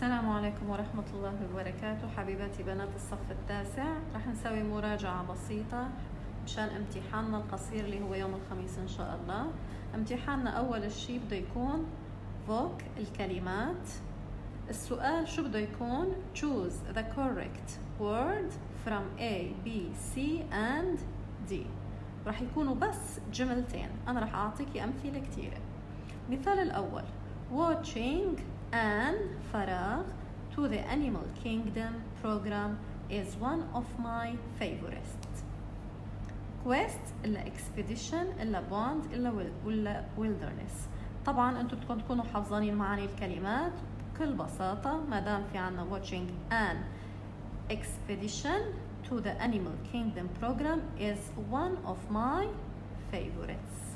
السلام عليكم ورحمة الله وبركاته. حبيباتي بنات الصف التاسع، رح نسوي مراجعة بسيطة مشان امتحاننا القصير اللي هو يوم الخميس إن شاء الله. امتحاننا أول شي بده يكون فوك الكلمات. السؤال شو بده يكون؟ choose the correct word from A, B, C and D. رح يكونوا بس جملتين، أنا رح أعطيكي أمثلة كتيرة. مثال الأول watching an فراغ to the Animal Kingdom program is one of my favorites. quest إلا expedition إلا bond إلا wilderness. طبعا انتم بدكم تكونوا حافظانين معاني الكلمات بكل بساطة. ما دام في عنا watching an expedition to the Animal Kingdom program is one of my favorites.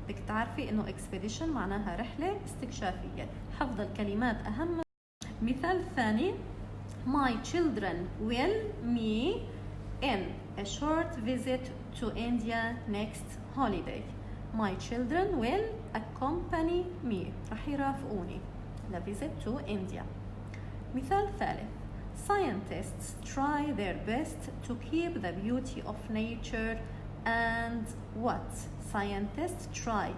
بدك تعرفي انه expedition معناها رحلة استكشافية. حفظ الكلمات اهم. مثال ثاني my children will me in a short visit to India next holiday. my children will accompany me. رح يرافقوني ل visit to India. مثال ثالث scientists try their best to keep the beauty of nature and what? Scientists try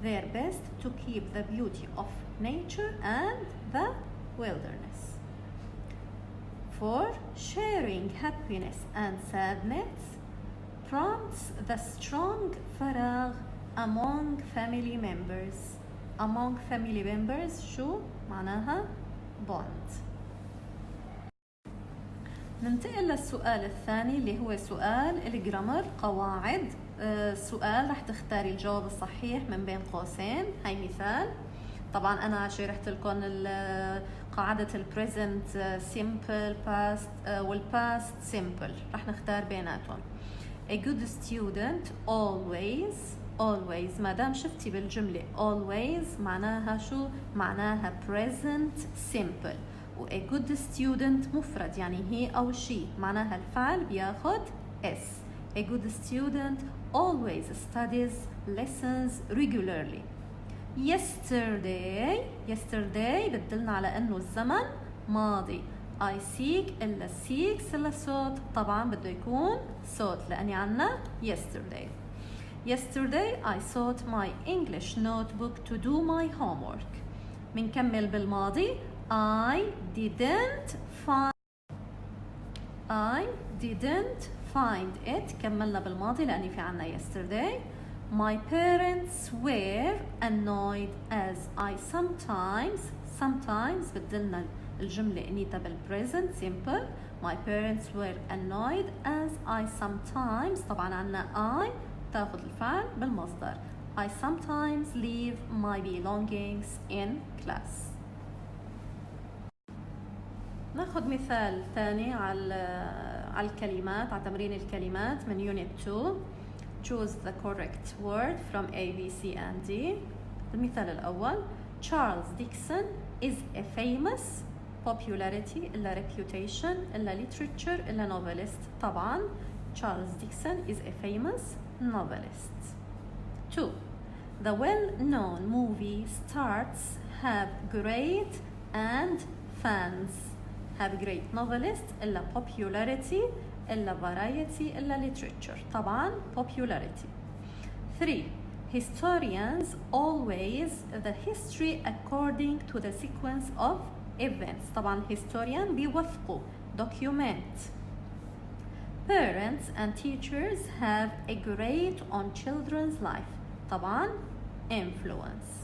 their best to keep the beauty of nature and the wilderness. 4. Sharing happiness and sadness prompts the strong فراغ among family members. Among family members شو معناها؟ bond. ننتقل للسؤال الثاني اللي هو سؤال الجرامر قواعد. سؤال رح تختاري الجواب الصحيح من بين قوسين. هاي مثال. طبعا انا شرحت لكم قاعدة البريزنت سيمبل باست والباست سيمبل، رح نختار بيناتهم. A good student always ما دام شفتي بالجملة always معناها شو؟ معناها present simple. و a good student مفرد يعني هي أو شي، معناها الفعل بياخد S. A good student always studies lessons regularly. yesterday بتدلنا على انه الزمن ماضي. I seek إلا seeks إلا صوت، طبعا بده يكون صوت لأني عنا yesterday I sought my English notebook to do my homework. منكمل بالماضي I didn't find it. كملنا بالماضي لأني في عنا yesterday. My parents were annoyed as I sometimes بدلنا الجملة انيتا بالpresent simple. My parents were annoyed as I sometimes طبعا عنا I تاخذ الفعل بالمصدر. I sometimes leave my belongings in class. ناخذ مثال ثاني على الكلمات، على تمرين الكلمات من Unit 2. Choose the correct word from A, B, C and D. المثال الأول Charles Dickens is a famous popularity إلا reputation إلا literature إلا novelist. طبعا Charles Dickens is a famous novelist. 2. The well-known movie stars have great and fans. have great novelist إلا popularity إلا variety إلا literature. طبعا popularity. 3. Historians always the history according to the sequence of events. طبعا historian بيوثقوا document. Parents and teachers have a great on children's life. طبعا influence.